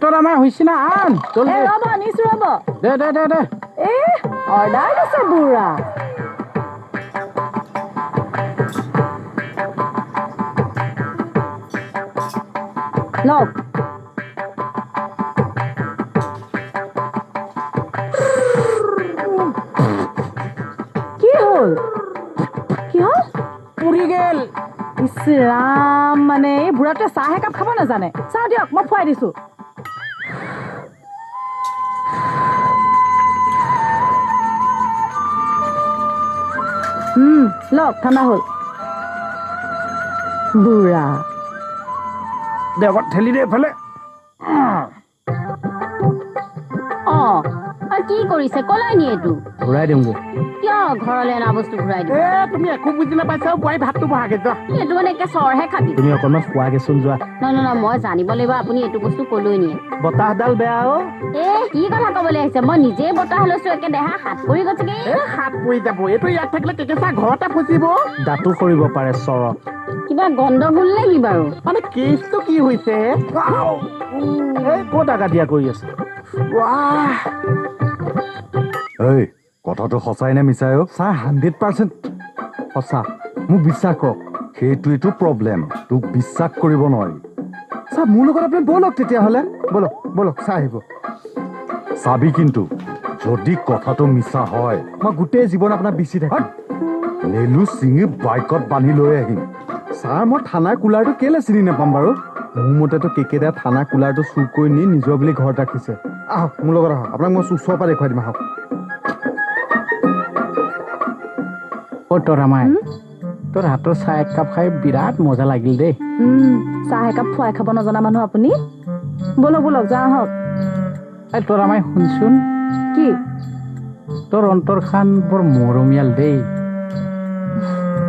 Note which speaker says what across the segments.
Speaker 1: তোরা মা হইছি না আন চল
Speaker 2: এ রব নিছ রব
Speaker 1: দে
Speaker 2: এ অর্ডার দিছে বুঢ়া লওক কি হল
Speaker 1: পুরি গেল
Speaker 2: ইছ ৰাম মানে এই বুঢ়াটোৱে চাহ একাপ খাব নাজানে চাহ দিয়ক মই খুৱাই দিছো লওক ঠাণ্ডা হল বুঢ়া
Speaker 1: দে অকণ ঠেলি দে এফালে
Speaker 2: কি কৰিছে কলাই নি এইটো
Speaker 1: ঘূৰাই দিমগৈ
Speaker 2: কিয় ঘৰলৈ অনা বস্তু ঘূৰাই দিব
Speaker 1: তুমি একো বুজি নাপাইছা বোৱাৰী ভাতটো বহাগে যোৱা
Speaker 2: এইটো মানে একে চৰহে খাবি
Speaker 1: তুমি অকণমান খোৱাগেচোন যোৱা
Speaker 2: নহয় মই জানিব লাগিব আপুনি এইটো বস্তু কলৈ নিয়ে
Speaker 1: বতাহডাল বেয়া অ
Speaker 2: কি কথা কবলৈ আহিছে মই নিজে বতাহ লৈছো একে দেহা হাত পৰি গৈছেগে
Speaker 1: হাত পৰি যাব এইটো ইয়াত থাকিলে কেঁচা ঘৰতে ফচিব দাঁতো সৰিব পাৰে চৰত
Speaker 2: কিবা গণ্ডগোল নেকি বাৰু
Speaker 1: মানে কেছটো কি হৈছে ক'ত আগা দিয়া কৰি আছে
Speaker 3: এই কথাটো সঁচাই নে মিছাই
Speaker 1: ছাৰ 100% সঁচা মোক বিশ্বাস কৰক
Speaker 3: সেইটোৱেইটো প্ৰব্লেম তোক বিশ্বাস কৰিব নোৱাৰি
Speaker 1: ছাৰ মোৰ লগত আপুনি ব'লক তেতিয়াহ'লে ব'লক চাই আহিব
Speaker 3: চাবি কিন্তু যদি কথাটো মিছা হয়
Speaker 1: মই গোটেই জীৱন আপোনাৰ বিচি থাকিম
Speaker 3: নেলু চিঙি বাইকত বান্ধি লৈ আহিম
Speaker 1: ছাৰ মই থানাৰ কুলাৰটো কেলে চিনি নাপাম বাৰু মোৰ মতেতো কেকেদাই থানাৰ কুলাৰটো চুৰ কৰি নি নিজৰ বুলি ঘৰত ৰাখিছে আহক মোৰ লগত আহক আপোনাক মই ওচৰৰ পৰা দেখুৱাই দিম আহক তৰামাই তোৰ হাতৰ চাহ একাপ খাই বিৰাট মজা লাগিল দেই
Speaker 2: চাহ একাপ খুৱাই খাব নজনা মানুহ আপুনি ব'লক যাওঁ আহক
Speaker 1: তৰামাই শুনচোন
Speaker 2: কি
Speaker 1: তোৰ অন্তৰখান বৰ মৰমীয়াল দেই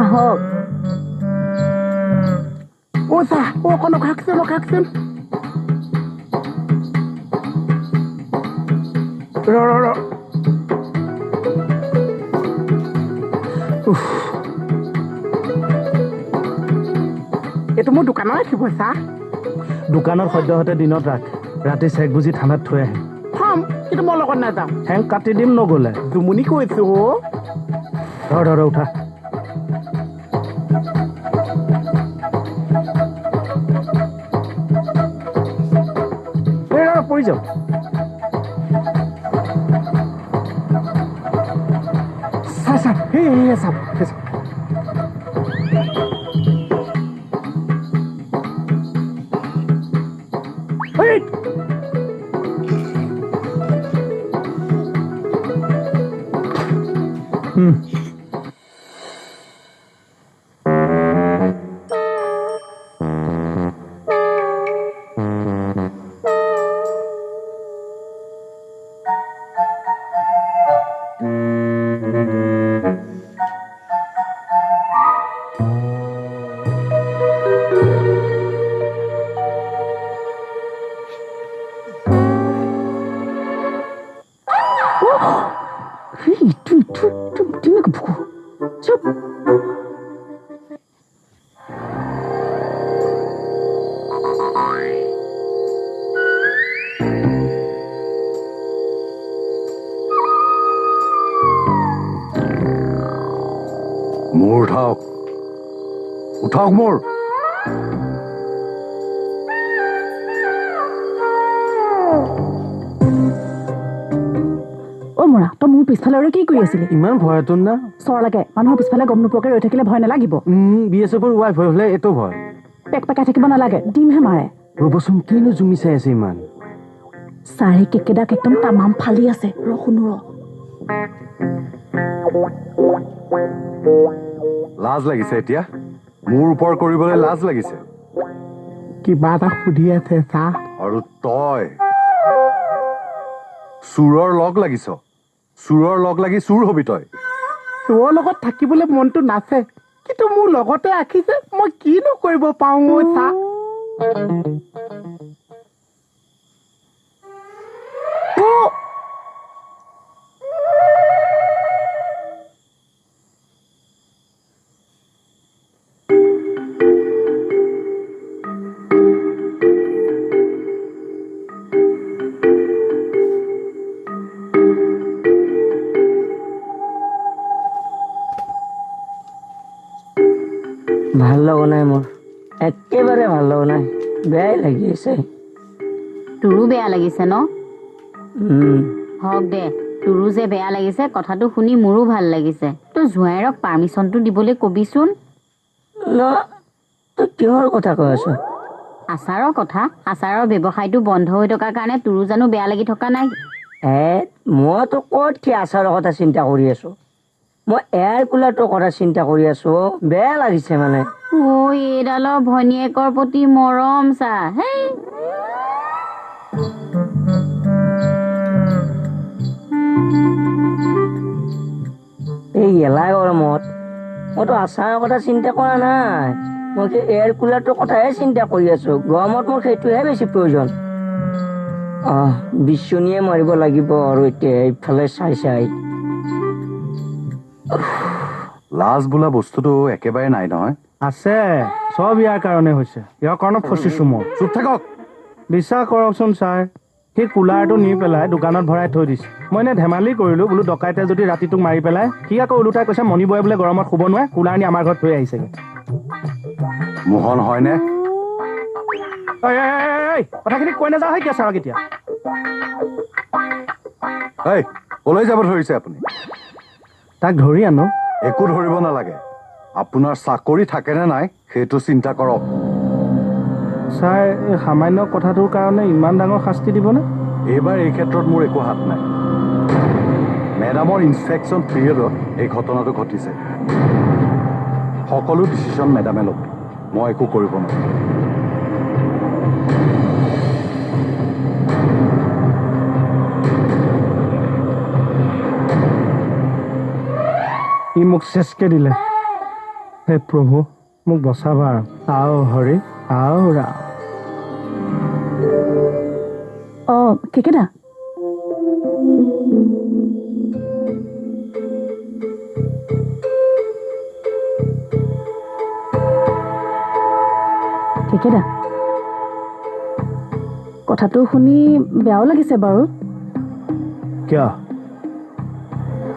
Speaker 2: আহক
Speaker 1: চাহ অকণ খাওকচোন ৰ এইটো মোৰ দোকানত ৰাখিব চাহ দোকানত সদ্যহতে দিনত ৰাখ ৰাতি চেক বুজি ঠাণ্ডাত থৈ আহে থম কিন্তু মই লগত নাযাওঁ ঠেং কাটি দিম নগ'লে জুমুনি কৈছো ধৰ উঠা পৰি যাওক চাহ
Speaker 3: মোৰ উঠাওক মোৰ
Speaker 2: মৰা তই মোৰ পিছফালে আৰু কি কৰি আছিলি
Speaker 1: ইমান ভয়তোন না
Speaker 2: চৰ লাগে মানুহৰ পিছফালে গম নোপোৱাকে ৰৈ থাকিলে ভয় নালাগিব
Speaker 1: BSFৰ ৱাইফ হৈ হ'লে এইটো ভয়
Speaker 2: পেকাই থাকিব নালাগে ডিমহে মাৰে
Speaker 1: ৰ'বচোন কিনো জুমি চাই আছে ইমান
Speaker 2: চাৰি কেকেদাক একদম তামাম ফালি আছে শুনো
Speaker 3: লাজ লাগিছে এতিয়া মোৰ ওপৰ কৰিবলৈ লাজ লাগিছে
Speaker 1: কিবা এটা সুধি আছে চাহ
Speaker 3: আৰু তই চোৰৰ লগ লাগিছ চোৰৰ লগ লাগি চোৰ হবি তই
Speaker 1: তোৰ লগত থাকিবলৈ মনটো নাচে কিন্তু মোৰ লগতে ৰাখিছে মই কিনো কৰিব পাওঁ চাহ
Speaker 4: ভাল লগা নাই মোৰ একেবাৰে ভাল লগা নাই বেয়াই লাগি আছে
Speaker 5: তোৰো বেয়া লাগিছে ন
Speaker 4: উম,
Speaker 5: হওক দে তোৰো যে বেয়া লাগিছে কথাটো শুনি মোৰো ভাল লাগিছে তই জোঁৱাইৰক পাৰ্মিশ্যনটো দিবলৈ কবিচোন
Speaker 4: ন তই কিহৰ কথা কৈ আছ
Speaker 5: আচাৰৰ কথা আচাৰৰ ব্যৱসায়টো বন্ধ হৈ থকাৰ কাৰণে তোৰো জানো বেয়া লাগি থকা নাই
Speaker 4: মইতো ক'ত কি আচাৰৰ কথা চিন্তা কৰি আছো মই এয়াৰ কুলাৰটোৰ কথা চিন্তা কৰি আছো বেয়া লাগিছে মানে
Speaker 5: ঐ এইডালৰ ভনীয়েকৰ প্ৰতি মৰম চা হেই
Speaker 4: এই গেলা গৰমত মইতো আচাৰৰ কথা চিন্তা কৰা নাই মই কি এয়াৰ কুলাৰটোৰ কথাহে চিন্তা কৰি আছো গৰমত মোৰ সেইটোহে বেছি প্ৰয়োজন বিচনীয়ে মাৰিব লাগিব আৰু এতিয়া এইফালে চাই চাই
Speaker 3: লাজ বোলা বস্তুটো একেবাৰে নাই নহয়
Speaker 1: আছে চব ইয়াৰ কাৰণে হৈছে ইয়াৰ কাৰণে ফচিছো মই
Speaker 3: চুপ থাকক
Speaker 1: বিশ্বাস কৰকচোন ছাৰ সেই কুলাৰটো নি পেলাই দোকানত ভৰাই থৈ দিছে মই এনে ধেমালি কৰিলো বোলো ডকাইতে যদি ৰাতিটোক মাৰি পেলাই সি আকৌ ওলোটাই কৈছে মণিবয়ে বোলে গৰমত শুব নোৱাৰে কুলাৰ নি আমাৰ ঘৰত থৈ আহিছেগৈ
Speaker 3: মোহন হয়নে
Speaker 1: কথাখিনি কৈ নাযাওঁ হয় কিয় ছাৰক এতিয়া
Speaker 3: এই কলৈ যাব ধৰিছে আপুনি
Speaker 1: তাক ধৰি আনো
Speaker 3: একো ধৰিব নালাগে আপোনাৰ চাকৰি থাকেনে নাই সেইটো চিন্তা কৰক
Speaker 1: ছাৰ এই সামান্য কথাটোৰ কাৰণে ইমান ডাঙৰ শাস্তি দিবনে
Speaker 3: এইবাৰ এই ক্ষেত্ৰত মোৰ একো হাত নাই মেডামৰ ইনস্পেকশ্যন পিৰিয়ডত এই ঘটনাটো ঘটিছে সকলো ডিচিশ্যন মেডামে ল'ব মই একো কৰিব নোৱাৰোঁ
Speaker 1: ই মোক চেচকে দিলে হে প্ৰভু মোক বচাবা আও হৰি আও ৰাম
Speaker 2: অঁ কেকেটা কেকেটা কথাটো শুনি বেয়াও লাগিছে বাৰু
Speaker 1: কিয়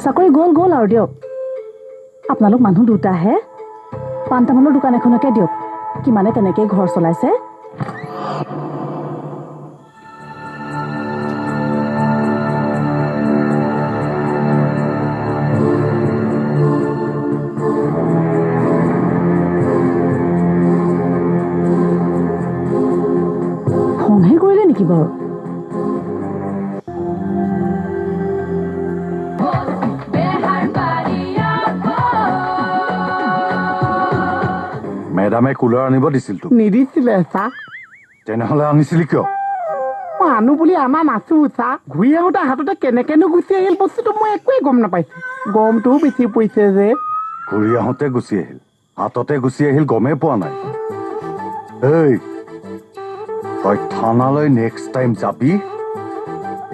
Speaker 2: চাকৰি গ'ল গ'ল আৰু দিয়ক আপোনালোক মানুহ দুটাহে পাণ তামোলৰ দোকান এখনকে দিয়ক কিমানে তেনেকেই ঘৰ চলাইছে খংহে কৰিলে নেকি বাৰু
Speaker 3: মেডামে কুলাৰ আনিব দিছিলতো
Speaker 6: নিদিছিলে চা
Speaker 3: তেনেহ'লে আনিছিলি কিয়
Speaker 6: মই আনো বুলি আমাৰ নাচো চা ঘূৰি আহোঁতে হাততে কেনেকেনো গুচি আহিল বস্তুটো মই একোৱেই গম নাপাইছো গৰমটোও বেছি পৰিছে যে
Speaker 3: ঘূৰি আহোঁতে গুচি আহিল হাততে গুচি আহিল গমেই পোৱা নাই এই তই থানালৈ নেক্সট টাইম যাবি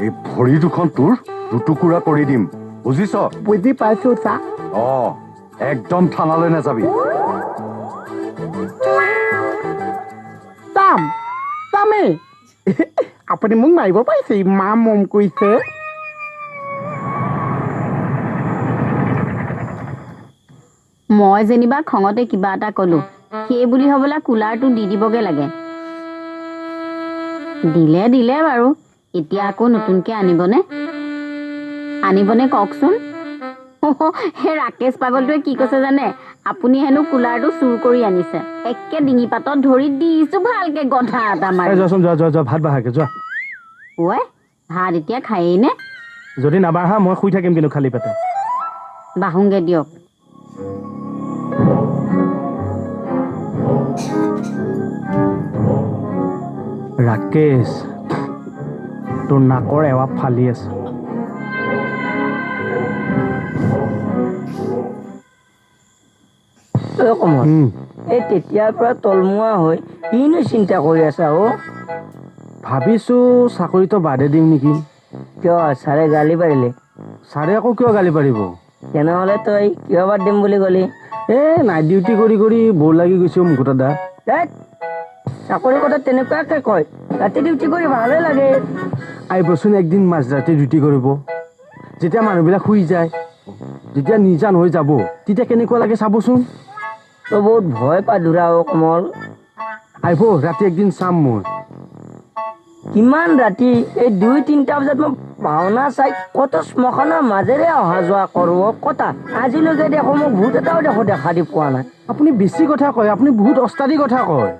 Speaker 3: এই ভৰি দুখন তোৰ দুটুকুৰা কৰি দিম বুজিছ
Speaker 6: বুজি পাইছো চা
Speaker 3: একদম থানালৈ নাযাবি
Speaker 6: চাম চামেই আপুনি মোক মাৰিব পাৰিছে ইমান মৰম কৰিছে
Speaker 5: মই যেনিবা খঙতে কিবা এটা ক'লো সেই বুলি হ'বলা কুলাৰটো দি দিবগে লাগে দিলে বাৰু এতিয়া আকৌ নতুনকে আনিবনে কওকচোন সেই ৰাকেশ পাগলটোৱে কি কৈছে জানে আপুনি হেনো কুলাৰটো চুৰ কৰি আনিছে একে ডিঙি পাতত ধৰি দিছো ভালকে গধা এটা মাৰি
Speaker 1: যোৱাচোন যোৱা ভাত বাঢ়াকে যোৱা
Speaker 5: ঐ ভাত এতিয়া খায়েই নে
Speaker 1: যদি নাবাঢ়া মই শুই থাকিম কিন্তু খালী পেটে
Speaker 5: বাহুংগে দিয়ক
Speaker 1: ৰাকেশ তোৰ নাকৰ এৱা ফালি আছে
Speaker 4: কমল এই তেতিয়াৰ পৰা তলমুৱা হৈ কিনো চিন্তা কৰি আছা
Speaker 1: ভাবিছো চাকৰিটো বাদে দিম নেকি
Speaker 4: কিয় ছাৰে গালি পাৰিলে
Speaker 1: ছাৰে আকৌ কিয় গালি পাৰিব
Speaker 4: তেনেহ'লে তই কিয় বাদ দিম বুলি ক'লি
Speaker 1: নাইট ডিউটি কৰি কৰি বৰ লাগি গৈছে মুকুতা দা
Speaker 4: চাকৰিৰ কথা তেনেকুৱাকে কয় ৰাতি ডিউটি কৰি ভালে লাগে
Speaker 1: আহিবচোন একদিন মাঝৰাতি ডিউটি কৰিব যেতিয়া মানুহবিলাক শুই যায় যেতিয়া নিজান হৈ যাব তেতিয়া কেনেকুৱা লাগে চাবচোন
Speaker 4: তই বহুত ভয় পা ধৰা অ' কমল।
Speaker 1: আহিব ৰাতি একদিন চাম মই।
Speaker 4: কিমান ৰাতি এই 2-3টা বজাত মই ভাওনা চাই কত শ্মশানৰ মাজেৰে অহা যোৱা কৰো কতা আজিলৈকে দেখো মোক ভূত এটাও দেখা দি পোৱা নাই।
Speaker 1: আপুনি বেছি কথা কয়, আপুনি বহুত অস্তাদি কথা কয়।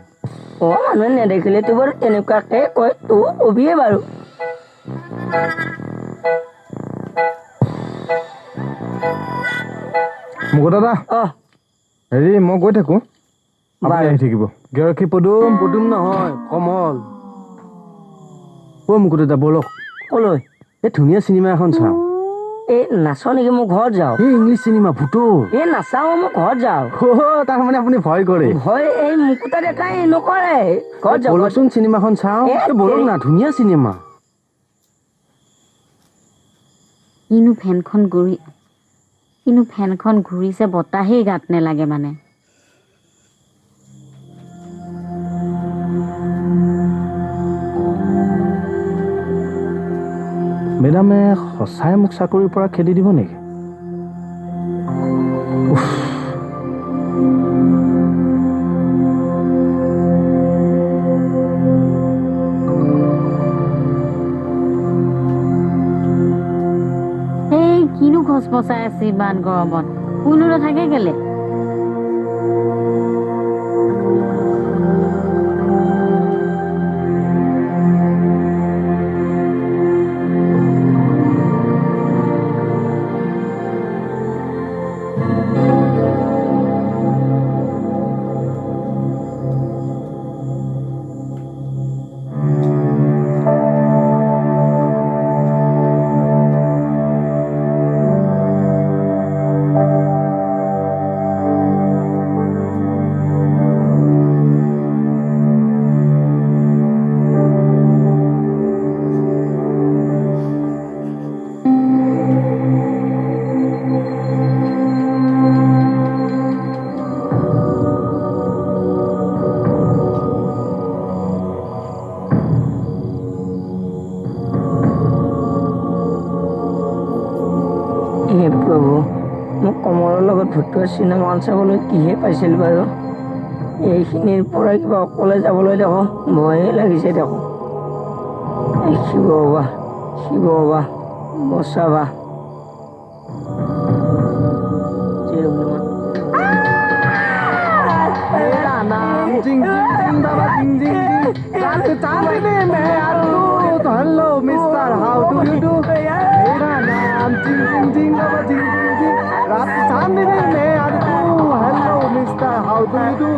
Speaker 4: অ' মানুহে নেদেখিলেতো বাৰু তেনেকুৱাকে কয়, তোৰ কবিয়ে বাৰু।
Speaker 1: মুকুট দাদা
Speaker 4: অহ
Speaker 1: হেৰি মই গৈ থাকো, আপুনি
Speaker 4: বাৰু।
Speaker 1: আহি থাকিব। গেৰখী পদুম নহয় কমল। অ' মুকুট দাদা বলক,
Speaker 4: কলৈ
Speaker 1: এই ধুনীয়া চিনেমা এখন চাওঁ।
Speaker 4: এই নাচ নেকি? মোৰ ঘৰত যাওঁ।
Speaker 1: এই ইংলিছ চিনেমা ভূতৰ।
Speaker 4: এই নাচাও, মোৰ ঘৰত যাওঁ।
Speaker 1: তাৰমানে আপুনি ভয় কৰে।
Speaker 4: ভয় এই মুকুতা দেখাই নকৰে। ঘৰত যাওঁ।
Speaker 1: বলকচোন চিনেমাখন চাওঁ।
Speaker 4: এ,
Speaker 1: বলক না, ধুনীয়া চিনেমা।
Speaker 5: কিনো ফেনখন ঘূৰিছে, বতাহেই গাত নেলাগে মানে।
Speaker 1: মেডামে সঁচাই মোক চাকৰিৰ পৰা খেদি দিব নেকি?
Speaker 5: এই কিনো খচমচাই আছে ইমান গৰমত? কোনো নাথাকে কেলে?
Speaker 4: হে প্ৰভু, মোক কমলৰ লগত ভূতৰ চিনেমাখন চাবলৈ কিহে পাইছিল বাৰু? এইখিনিৰ পৰা কিবা অকলে যাবলৈ দেখো ভয়ে লাগিছে দেখো। শিৱ বাবা বচাবা। জয় হনুমান।
Speaker 1: मेरा नाम जिंग जिंग जिंग बाबा जिंग जिंग जिंग रात चांदनी में अद्भुत hello mister how do you do मेरा नाम जिंग जिंग जिंग बाबा जिंग जिंग जिंग रात चांदनी में अद्भुत hello mister how do you do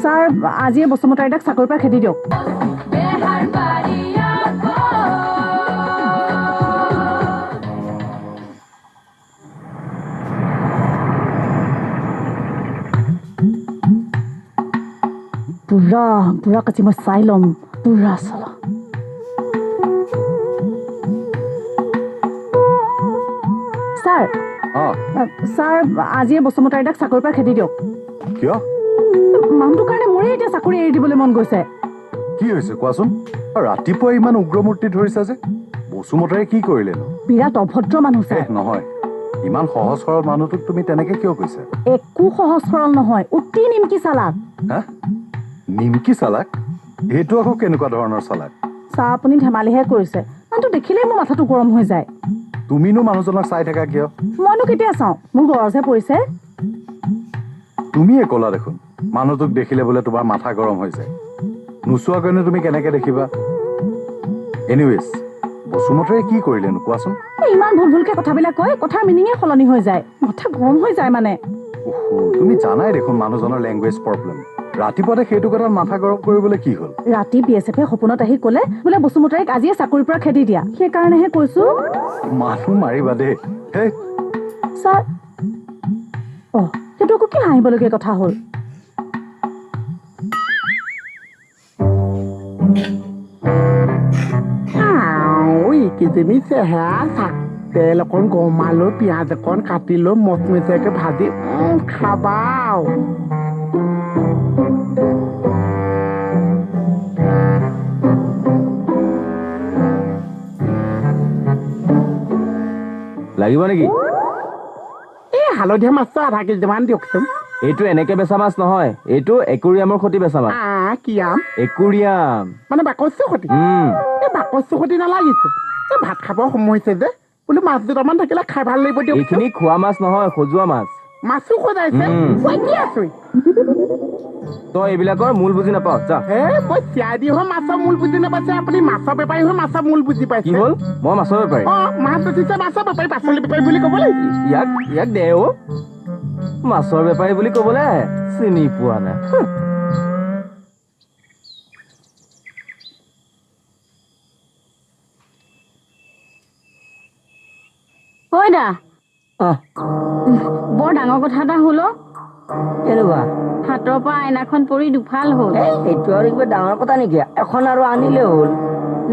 Speaker 2: sir আজিয়ে বসুমতাৰী দাক চাকৰিৰ পৰা খেদি দিয়ক। বুঢ়া কাটি মই চাই ল'ম। বুঢ়া চলা ছাৰ ছাৰ আজিয়ে বসুমতাৰী দাক চাকৰিৰ পৰা খেদি দিয়ক।
Speaker 3: কিয়?
Speaker 2: মানুহটোৰ কাৰণে মোৰে এতিয়া চাকৰি এৰি দিবলৈ মন গৈছে।
Speaker 3: কি হৈছে কোৱাচোন? আৰু ৰাতিপুৱা ইমান উগ্ৰমূৰ্তি ধৰিছা যে? বসুমতাৰী কি কৰিলেনো?
Speaker 2: বিৰাট অভদ্ৰ মানুহ ছাৰ।
Speaker 3: নহয়, ইমান সহজ সৰল মানুহটোক তুমি তেনেকে কিয় কৈছা?
Speaker 2: একো সহজ সৰল নহয়, অতি নিমকি চালাক।
Speaker 3: হা? নিমকি চালাক? এইটো আকৌ কেনেকুৱা ধৰণৰ চালাক?
Speaker 2: ছাৰ আপুনি ধেমালিহে কৰিছে। মানুহটো দেখিলেই মোৰ মাথাটো গৰম হৈ যায়।
Speaker 3: তুমিনো মানুহজনক চাই থাকা কিয়?
Speaker 2: মইনো কেতিয়া চাওঁ, মোৰ গৰজহে পৰিছে।
Speaker 3: তুমিয়ে ক'লা দেখোন মানুহটোক দেখিলে বোলে তোমাৰ মাথা গৰম হৈ যায়। নোচোৱাকৈনো তুমি কেনেকে দেখিবা? এনিৱেজ, বসুমতাৰীয়ে কি কৰিলেনো কোৱাচোন?
Speaker 2: ইমান ভুলকে কথাবিলাক কয়, কথাৰ মিনিঙে সলনি হৈ যায়, মাথা গৰম হৈ যায় মানে।
Speaker 3: তুমি জানাই দেখোন মানুহজনৰ লেংগুৱেজ প্ৰব্লেম। ৰাতিপুৱাতে সেইটো কথাত মাথা গৰম কৰিবলৈ কি হ'ল?
Speaker 2: ৰাতি BSF সপোনত আহি ক'লে বোলে বসুমতাৰীক আজিয়ে চাকৰিৰ পৰা খেদি দিয়া। সেইকাৰণেহে কৈছো।
Speaker 3: মানুহ মাৰিবা দেই। হেই,
Speaker 2: ছাৰ সেইটো আকৌ কি হাঁহিবলগীয়া কথা হ'ল?
Speaker 6: ইকেইজনী চেহেৰা চা। তেল অকণ গৰমালৈ পিঁয়াজ অকণ কাটি লৈ মচমচীয়াকৈ ভাজি খাবা আৰু।
Speaker 1: লাগিব নেকি?
Speaker 6: হালধীয়া মাছটো আধা কেজিমান দিয়কচোন
Speaker 7: এইটো এনেকে বেচা মাছ নহয়, এইটো একুৰিয়ামৰ সৈতে বেচা মাছ।
Speaker 6: কি আম
Speaker 7: একুৰিয়াম।
Speaker 6: মানে বাকচটো সতি এই বাকচটো সতি নালাগিছে এই ভাত খাব সময় হৈছে যে বোলো মাছ দুটামান থাকিলে খাই ভাল লাগিব দিয়ক
Speaker 7: এইখিনি খোৱা মাছ নহয়, সজোৱা মাছ।
Speaker 6: মাছো সজাইছে মই কি আছো
Speaker 7: তই এইবিলাকৰ মূল বুজি নাপাৱ, যা।
Speaker 6: হে মই চিয়াই দি হৈ মাছৰ মূল বুজি নাপাইছে আপুনি মাছৰ বেপাৰী হৈ মাছৰ মূল বুজি
Speaker 7: কি
Speaker 6: পাইছে
Speaker 7: হ'ল? মই মাছৰ বেপাৰী।
Speaker 6: মাছ বেচিছে মাছৰ বেপাৰী পাচলি বেপাৰী বুলি ক'ব লাগিব
Speaker 7: ইয়াক দে অ'। মাছৰ বেপাৰী বুলি ক'বলৈ আহে, চিনি পোৱা নাই।
Speaker 5: ঐ দা
Speaker 4: অঁ
Speaker 5: বৰ ডাঙৰ কথা এটা হ'ল অ'।
Speaker 4: কেনেকুৱা?
Speaker 5: হাতৰ পৰা আইনাখন পৰি দুফাল হ'ল।
Speaker 4: এইটো আৰু কিবা ডাঙৰ কথা নেকি? এখন আৰু আনিলে হ'ল।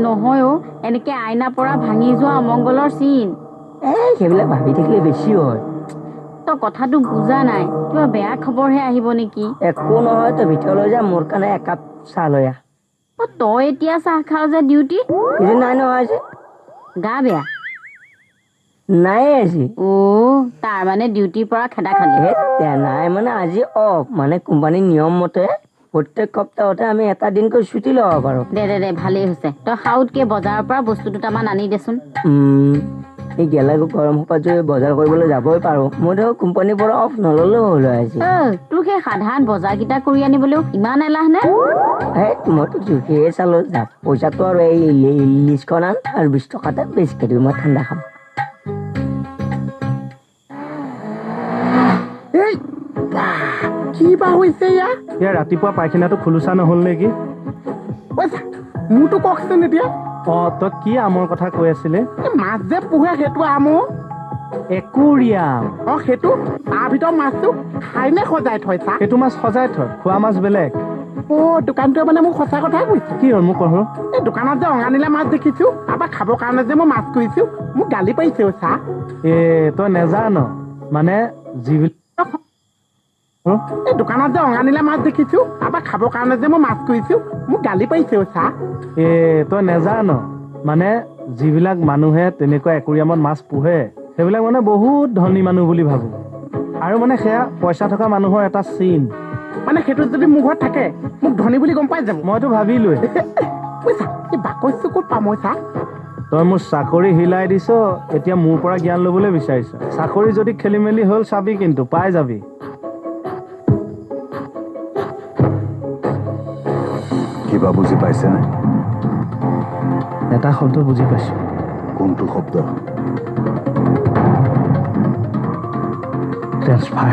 Speaker 5: নহয় অ', এনেকে আইনা পৰা ভাঙি যোৱা অমংগলৰ চিন।
Speaker 4: সেইবিলাক ভাবি থাকিলে বেছি হয়।
Speaker 5: তই কথাটো বুজা নাই, কিবা বেয়া খবৰহে আহিব নেকি?
Speaker 4: একো নহয়, তই ভিতৰলৈ যা, মোৰ কাৰণে একাপ চাহ লৈ আহ।
Speaker 5: তই এতিয়া চাহ খাৱ যে ডিউটি?
Speaker 4: কিছু নাই নহয় আজি।
Speaker 5: গা বেয়া?
Speaker 4: নাই আজি।
Speaker 5: তাৰ মানে ডিউটিৰ পৰা খেদা খালি?
Speaker 4: নাই মানে আজি অফ, মানে কোম্পানীৰ নিয়ম মতে প্ৰত্যেক সপ্তাহতে আমি এটা দিনকৈ ছুটি ল'ব পাৰোঁ।
Speaker 5: দে ভালেই হৈছে। তই সাউতকে বজাৰৰ পৰা বস্তু দুটামান আনি দেচোন।
Speaker 4: এই গেলা গৰম সোপাত যদি বজাৰ কৰিবলৈ যাবই পাৰোঁ, মই দেখোন কোম্পানীৰ পৰা অফ নল'লেও হ'ল আজি।
Speaker 5: তোৰ সেই সাধাৰণ বজাৰকেইটা কৰি আনিবলৈও ইমান এলাহ নে?
Speaker 4: মইতো জোখেই চালোঁ, পইচাটো আৰু এই লিষ্টখন আন আৰু 20 টকাতে বেছিকৈ দিওঁ, মই ঠাণ্ডা খাম।
Speaker 6: কি বা হৈছে
Speaker 1: ইয়াৰ ৰাতিপুৱা পায়খানাটো খোলোচা নহ'ল নেকি?
Speaker 6: মোৰতো কওকচোন এতিয়া
Speaker 1: তই কি আমৰ কথা কৈ আছিলে?
Speaker 6: মাছ যে পোহে সেইটো আমো
Speaker 1: একুৰিয়াম।
Speaker 6: সেইটো তাৰ ভিতৰত মাছটো খাইনে সজাই থয় চা?
Speaker 1: সেইটো মাছ সজাই থয়, খোৱা মাছ বেলেগ।
Speaker 6: দোকানটোৱে মানে মোক সঁচা কথাই কৈছে।
Speaker 1: কি হ'ল মোক কওঁ?
Speaker 6: এই দোকানত যে অঙানিলে মাছ দেখিছো, তাৰপৰা খাবৰ কাৰণে যে মই মাছ কৰিছো, মোক গালি পাৰিছে চা।
Speaker 1: তই নেজান মানে যিবিলাক
Speaker 6: এই দোকানত যে অঙানিলে মাছ দেখিছো, তাৰপৰা খাবৰ কাৰণে যে মই মাছ কৰিছো, মোক গালি পাৰিছে চা।
Speaker 1: তই নেজান মানে যিবিলাক মানুহে তেনেকুৱা একুৰিয়ামত মাছ পোহে সেইবিলাক মানে বহুত ধনী মানুহ বুলি ভাবো, আৰু মানে সেয়া পইচা থকা মানুহৰ এটা চিন।
Speaker 6: মানে সেইটো যদি মোৰ ঘৰত থাকে মোক ধনী বুলি গম পাই যাব।
Speaker 1: মইতো ভাবিলোৱে।
Speaker 6: এই বাকচটো ক'ত পাম চা?
Speaker 1: তই মোৰ চাকৰি হিলাই দিছ, এতিয়া মোৰ পৰা জ্ঞান ল'বলৈ বিচাৰিছ। চাকৰি যদি খেলি মেলি হ'ল চাবি, কিন্তু পাই যাবি।
Speaker 3: কিবা বুজি পাইছেনে?
Speaker 1: এটা শব্দ বুজি পাইছো।
Speaker 3: কোনটো শব্দ?
Speaker 1: ট্ৰেন্সফাৰ।